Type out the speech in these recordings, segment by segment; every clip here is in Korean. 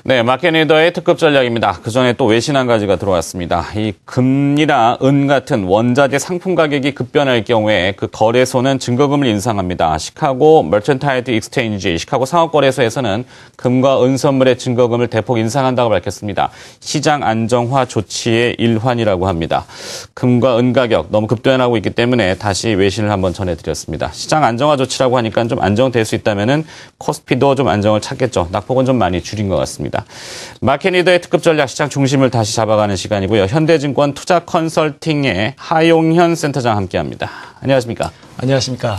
네, 마켓리더의 특급 전략입니다. 그 전에 또 외신 한 가지가 들어왔습니다. 이 금이나 은 같은 원자재 상품 가격이 급변할 경우에 그 거래소는 증거금을 인상합니다. 시카고 머천타이드 익스체인지, 시카고 상업거래소에서는 금과 은 선물의 증거금을 대폭 인상한다고 밝혔습니다. 시장 안정화 조치의 일환이라고 합니다. 금과 은 가격 너무 급변하고 있기 때문에 다시 외신을 한번 전해드렸습니다. 시장 안정화 조치라고 하니까 좀 안정될 수 있다면은 코스피도 좀 안정을 찾겠죠. 낙폭은 좀 많이 줄인 것 같습니다. 마켓리더의 특급 전략 시장 중심을 다시 잡아가는 시간이고요. 현대증권 투자 컨설팅의 하용현 센터장 함께합니다. 안녕하십니까? 안녕하십니까?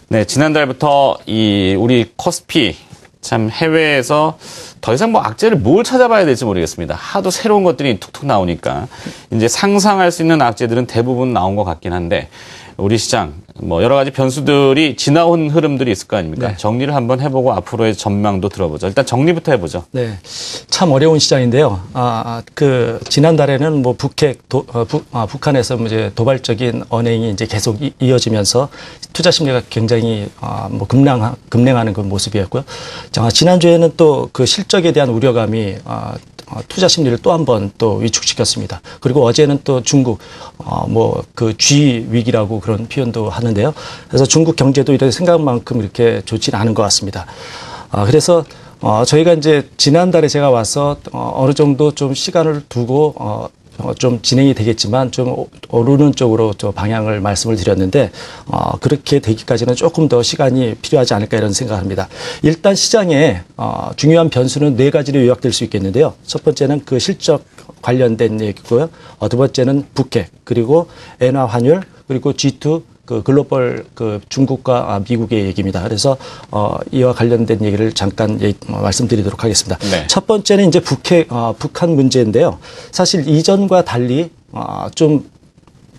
네, 지난달부터 우리 코스피 참 해외에서 더 이상 악재를 뭘 찾아봐야 될지 모르겠습니다. 하도 새로운 것들이 툭툭 나오니까 이제 상상할 수 있는 악재들은 대부분 나온 것 같긴 한데 우리 시장 여러 가지 변수들이 지나온 흐름들이 있을 거 아닙니까? 네. 정리를 한번 해보고 앞으로의 전망도 들어보죠. 일단 정리부터 해보죠. 네, 참 어려운 시장인데요. 지난달에는 북한에서 이제 도발적인 언행이 이제 계속 이어지면서 투자 심리가 굉장히 급냉하는 그 모습이었고요. 지난주에는 또 그 실적에 대한 우려감이 투자 심리를 또 한 번 또 위축시켰습니다. 그리고 어제는 또 중국 그 G 위기라고 그런 표현도 하는데요. 그래서 중국 경제도 이렇게 생각만큼 이렇게 좋지는 않은 것 같습니다. 그래서 저희가 이제 지난달에 제가 와서 어느 정도 좀 시간을 두고 좀 진행이 되겠지만 좀 오르는 쪽으로 방향을 말씀을 드렸는데 그렇게 되기까지는 조금 더 시간이 필요하지 않을까 이런 생각합니다. 일단 시장에 중요한 변수는 네 가지로 요약될 수 있겠는데요. 첫 번째는 그 실적 관련된 얘기고요. 두 번째는 북핵, 그리고 엔화 환율, 그리고 G2 그 글로벌 그 중국과 미국의 얘기입니다. 그래서 이와 관련된 얘기를 잠깐 말씀드리도록 하겠습니다. 네. 첫 번째는 이제 북한 문제인데요. 사실 이전과 달리 좀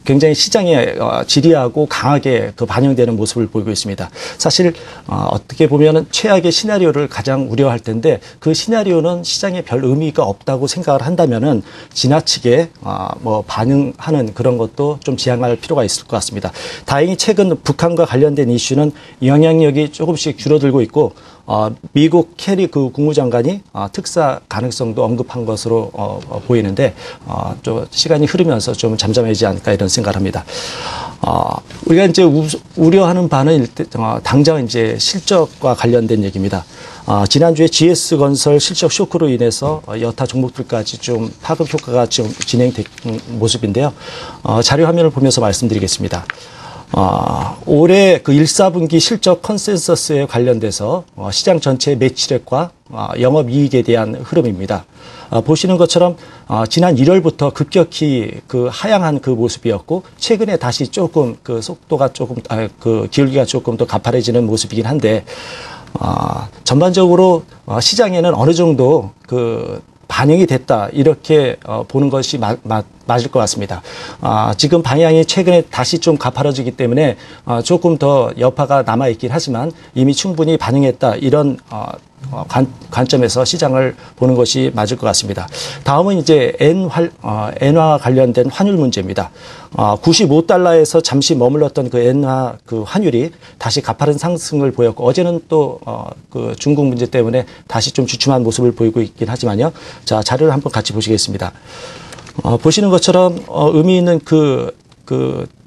굉장히 시장에 지리하고 강하게 그 반영되는 모습을 보이고 있습니다. 사실 어떻게 보면은 최악의 시나리오를 가장 우려할 텐데 그 시나리오는 시장에 별 의미가 없다고 생각을 한다면은 지나치게 반응하는 그런 것도 좀 지양할 필요가 있을 것 같습니다. 다행히 최근 북한과 관련된 이슈는 영향력이 조금씩 줄어들고 있고 미국 캐리 그 국무장관이 특사 가능성도 언급한 것으로 보이는데 좀 시간이 흐르면서 좀 잠잠해지지 않을까 이런 생각을 합니다. 우리가 이제 우려하는 바는 당장 이제 실적과 관련된 얘기입니다. 지난주에 GS건설 실적 쇼크로 인해서 여타 종목들까지 좀 파급 효과가 좀 진행된 모습인데요. 자료 화면을 보면서 말씀드리겠습니다. 올해 그 1, 4분기 실적 컨센서스에 관련돼서 시장 전체의 매출액과 영업이익에 대한 흐름입니다. 보시는 것처럼 지난 1월부터 급격히 그 하향한 그 모습이었고 최근에 다시 조금 그 속도가 조금 그 기울기가 조금 더 가파래지는 모습이긴 한데 전반적으로 시장에는 어느 정도 그 반영이 됐다 이렇게 보는 것이 맞을 것 같습니다. 지금 방향이 최근에 다시 좀 가파라지기 때문에 조금 더 여파가 남아있긴 하지만 이미 충분히 반영했다 이런 관점에서 시장을 보는 것이 맞을 것 같습니다. 다음은 이제 엔화 관련된 환율 문제입니다. 95달러에서 잠시 머물렀던 그 엔화 그 환율이 다시 가파른 상승을 보였고 어제는 또 그 중국 문제 때문에 다시 좀 주춤한 모습을 보이고 있긴 하지만요. 자, 자료를 한번 같이 보시겠습니다. 보시는 것처럼 의미 있는 그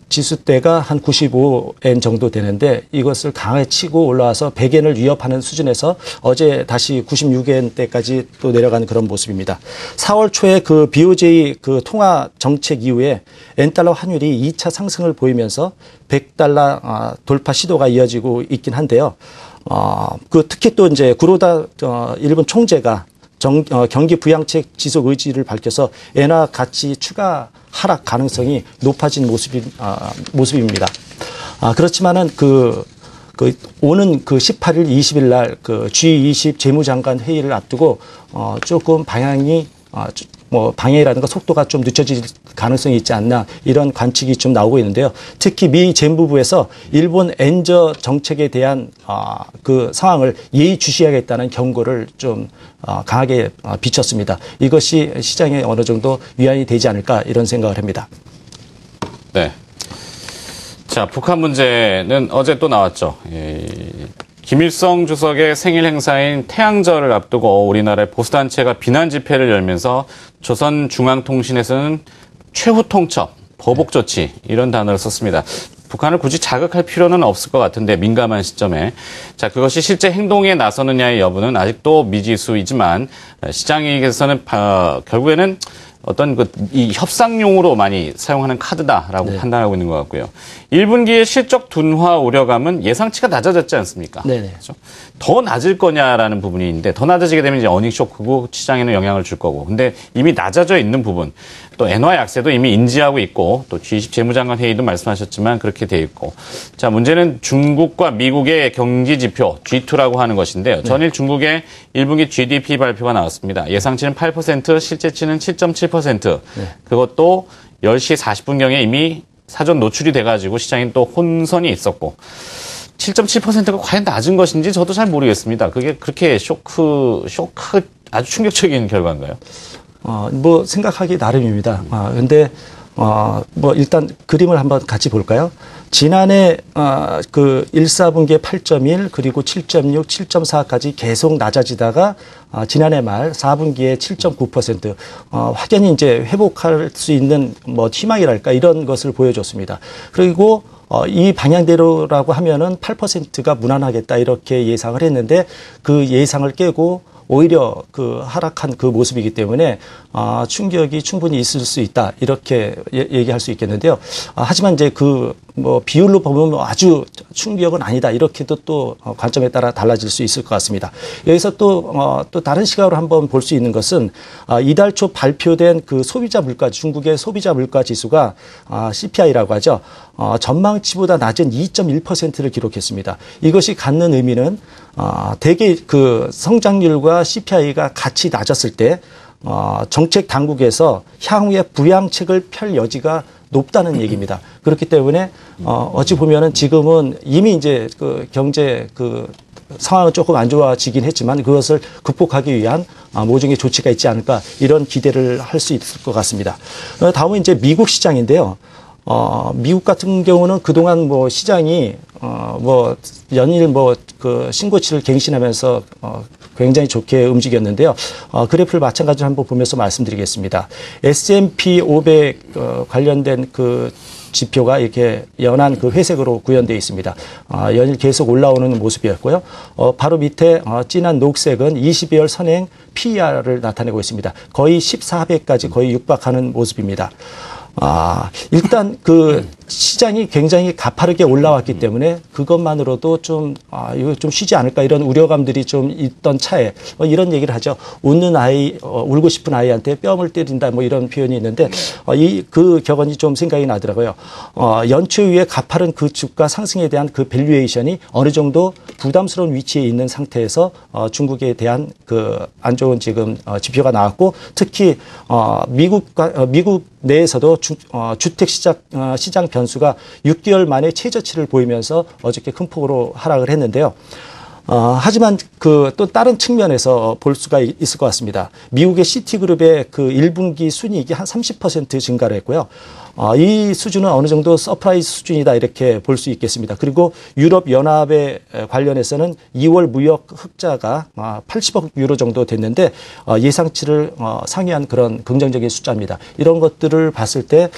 지수대가 한 95엔 정도 되는데 이것을 강하게 치고 올라와서 100엔을 위협하는 수준에서 어제 다시 96엔대까지 또 내려가는 그런 모습입니다. 4월 초에 그 BOJ 그 통화 정책 이후에 엔달러 환율이 2차 상승을 보이면서 100달러 돌파 시도가 이어지고 있긴 한데요. 특히 또 이제 구로다 일본 총재가 경기 부양책 지속 의지를 밝혀서 엔화 가치 추가 하락 가능성이 높아진 모습입니다. 그렇지만은 오는 18일, 20일 날 그 G20 재무장관 회의를 앞두고 조금 방향이 방향이라든가 속도가 좀 늦춰질 가능성이 있지 않나 이런 관측이 좀 나오고 있는데요. 특히 미 재무부에서 일본 엔저 정책에 대한 그 상황을 예의주시하겠다는 경고를 좀 강하게 비쳤습니다. 이것이 시장에 어느 정도 위안이 되지 않을까 이런 생각을 합니다. 네. 자, 북한 문제는 어제 또 나왔죠. 김일성 주석의 생일 행사인 태양절을 앞두고 우리나라의 보수단체가 비난 집회를 열면서 조선중앙통신에서는 최후 통첩, 보복 조치 이런 단어를 썼습니다. 북한을 굳이 자극할 필요는 없을 것 같은데 민감한 시점에 자 그것이 실제 행동에 나서느냐의 여부는 아직도 미지수이지만 시장에게서는 결국에는 어떤 이 협상용으로 많이 사용하는 카드다라고 네. 판단하고 있는 것 같고요. 1분기의 실적 둔화 우려감은 예상치가 낮아졌지 않습니까? 네네. 그렇죠? 더 낮을 거냐라는 부분이 있는데 더 낮아지게 되면 이제 어닝 쇼크고 시장에는 영향을 줄 거고. 근데 이미 낮아져 있는 부분 또 엔화 약세도 이미 인지하고 있고 또 G20 재무장관 회의도 말씀하셨지만 그렇게 돼 있고. 자, 문제는 중국과 미국의 경기 지표 G2라고 하는 것인데요. 전일 중국의 1분기 GDP 발표가 나왔습니다. 예상치는 8%, 실제치는 7.7%. 그것도 10시 40분경에 이미 사전 노출이 돼가지고 시장에 또 혼선이 있었고 7.7%가 과연 낮은 것인지 저도 잘 모르겠습니다. 그게 그렇게 쇼크 아주 충격적인 결과인가요? 뭐 생각하기 나름입니다. 근데 뭐 일단 그림을 한번 같이 볼까요? 지난해 그 1, 4분기에 8.1 그리고 7.6, 7.4까지 계속 낮아지다가 지난해 말 4분기에 7.9% 확연히 이제 회복할 수 있는 뭐 희망이랄까 이런 것을 보여줬습니다. 그리고 이 방향대로라고 하면은 8%가 무난하겠다 이렇게 예상을 했는데 그 예상을 깨고 오히려 그 하락한 그 모습이기 때문에 충격이 충분히 있을 수 있다 이렇게 얘기할 수 있겠는데요. 하지만 이제 그 뭐 비율로 보면 아주 충격은 아니다 이렇게도 또 관점에 따라 달라질 수 있을 것 같습니다. 여기서 또 다른 시각으로 한번 볼 수 있는 것은 이달 초 발표된 그 소비자 물가 중국의 소비자 물가 지수가 CPI라고 하죠. 전망치보다 낮은 2.1%를 기록했습니다. 이것이 갖는 의미는 대개 그 성장률과 CPI가 같이 낮았을 때 정책 당국에서 향후에 부양책을 펼 여지가 높다는 얘기입니다. 그렇기 때문에 어찌 보면은 지금은 이미 이제 그 경제 그 상황은 조금 안 좋아지긴 했지만 그것을 극복하기 위한 모종의 조치가 있지 않을까 이런 기대를 할 수 있을 것 같습니다. 다음은 이제 미국 시장인데요. 미국 같은 경우는 그동안 뭐 시장이 뭐 연일 뭐 그 신고치를 갱신하면서 굉장히 좋게 움직였는데요. 그래프를 마찬가지로 한번 보면서 말씀드리겠습니다. S&P 500 관련된 그 지표가 이렇게 연한 그 회색으로 구현되어 있습니다. 연일 계속 올라오는 모습이었고요. 바로 밑에 진한 녹색은 22월 선행 PER을 나타내고 있습니다. 거의 14배까지 거의 육박하는 모습입니다. 일단 그 시장이 굉장히 가파르게 올라왔기 때문에 그것만으로도 좀 이거 좀 쉬지 않을까 이런 우려감들이 좀 있던 차에 이런 얘기를 하죠. 웃는 아이, 울고 싶은 아이한테 뺨을 때린다 뭐 이런 표현이 있는데 그 격언이 좀 생각이 나더라고요. 연초 이후에 가파른 그 주가 상승에 대한 그 밸류에이션이 어느 정도 부담스러운 위치에 있는 상태에서 중국에 대한 그 안 좋은 지금 지표가 나왔고 특히 미국 내에서도 주택 시장 변수가 6개월 만에 최저치를 보이면서 어저께 큰 폭으로 하락을 했는데요. 하지만 그 또 다른 측면에서 볼 수가 있을 것 같습니다. 미국의 시티그룹의 그 1분기 순이익이 한 30% 증가를 했고요. 이 수준은 어느 정도 서프라이즈 수준이다 이렇게 볼 수 있겠습니다. 그리고 유럽 연합에 관련해서는 2월 무역 흑자가 80억 유로 정도 됐는데 예상치를 상회한 그런 긍정적인 숫자입니다. 이런 것들을 봤을 때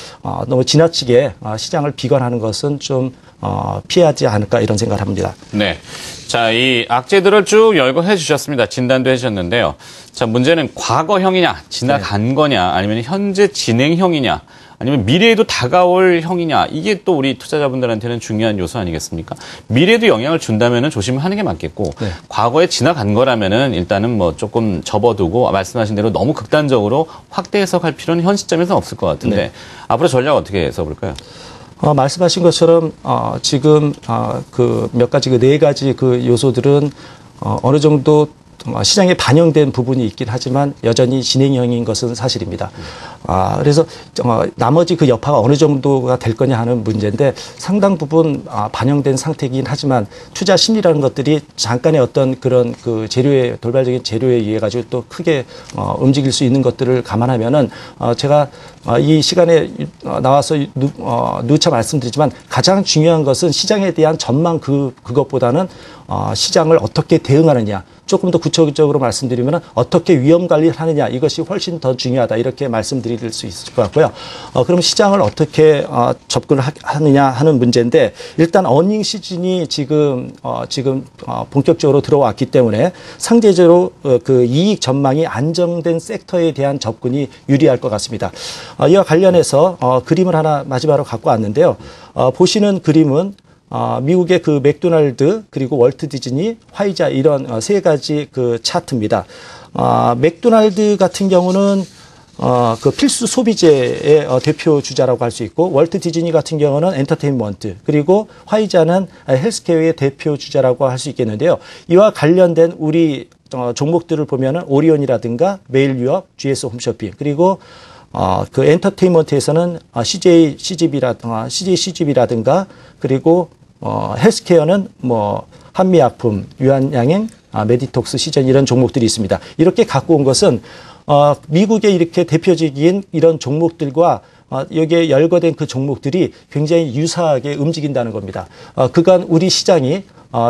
너무 지나치게 시장을 비관하는 것은 좀 피하지 않을까 이런 생각을 합니다. 네. 자, 이 악재들을 쭉 열거해 주셨습니다. 진단도 해주셨는데요. 자, 문제는 과거형이냐, 지나간 거냐, 아니면 현재 진행형이냐, 아니면 미래에도 다가올 형이냐, 이게 또 우리 투자자분들한테는 중요한 요소 아니겠습니까? 미래에도 영향을 준다면은 조심하는 게 맞겠고, 네. 과거에 지나간 거라면은 일단은 뭐 조금 접어두고 말씀하신 대로 너무 극단적으로 확대 해석할 필요는 현 시점에서는 없을 것 같은데, 네. 앞으로 전략 어떻게 써볼까요? 말씀하신 것처럼 지금 그 몇 가지 그 네 가지 그 요소들은 어느 정도 시장에 반영된 부분이 있긴 하지만 여전히 진행형인 것은 사실입니다. 그래서 나머지 그 여파가 어느 정도가 될 거냐 하는 문제인데 상당 부분 반영된 상태이긴 하지만 투자 심리라는 것들이 잠깐의 어떤 그런 그 재료의 돌발적인 재료에 의해 가지고 또 크게 움직일 수 있는 것들을 감안하면은 제가 이 시간에 나와서 누차 말씀드리지만 가장 중요한 것은 시장에 대한 전망 그것보다는 시장을 어떻게 대응하느냐. 조금 더 구체적으로 말씀드리면 어떻게 위험 관리를 하느냐 이것이 훨씬 더 중요하다 이렇게 말씀드릴 수 있을 것 같고요. 그럼 시장을 어떻게 접근을 하느냐 하는 문제인데 일단 어닝 시즌이 지금 본격적으로 들어왔기 때문에 상대적으로 그 이익 전망이 안정된 섹터에 대한 접근이 유리할 것 같습니다. 이와 관련해서 그림을 하나 마지막으로 갖고 왔는데요. 보시는 그림은 미국의 그 맥도날드 그리고 월트 디즈니, 화이자 이런 세 가지 그 차트입니다. 맥도날드 같은 경우는 그 필수 소비재의 대표 주자라고 할 수 있고 월트 디즈니 같은 경우는 엔터테인먼트 그리고 화이자는 헬스케어의 대표 주자라고 할 수 있겠는데요. 이와 관련된 우리 종목들을 보면은 오리온이라든가 메일유업, GS 홈쇼핑 그리고 그 엔터테인먼트에서는 CJCGV라든가 그리고 헬스케어는 뭐 한미약품, 유한양행, 메디톡스, 시전 이런 종목들이 있습니다. 이렇게 갖고 온 것은 미국의 이렇게 대표적인 이런 종목들과 여기에 열거된 그 종목들이 굉장히 유사하게 움직인다는 겁니다. 그간 우리 시장이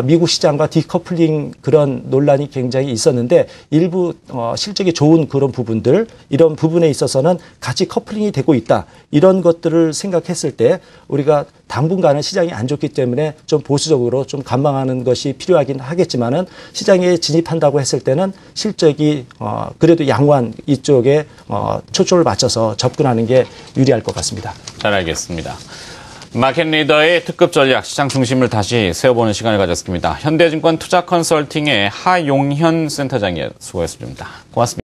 미국 시장과 디커플링 그런 논란이 굉장히 있었는데 일부 실적이 좋은 그런 부분들 이런 부분에 있어서는 같이 커플링이 되고 있다. 이런 것들을 생각했을 때 우리가 당분간은 시장이 안 좋기 때문에 좀 보수적으로 좀 관망하는 것이 필요하긴 하겠지만은 시장에 진입한다고 했을 때는 실적이 그래도 양호한 이쪽에 초점을 맞춰서 접근하는 게 유리할 것 같습니다. 잘 알겠습니다. 마켓 리더의 특급 전략 시장 중심을 다시 세워보는 시간을 가졌습니다. 현대증권 투자 컨설팅의 하용현 센터장이 수고했습니다. 고맙습니다.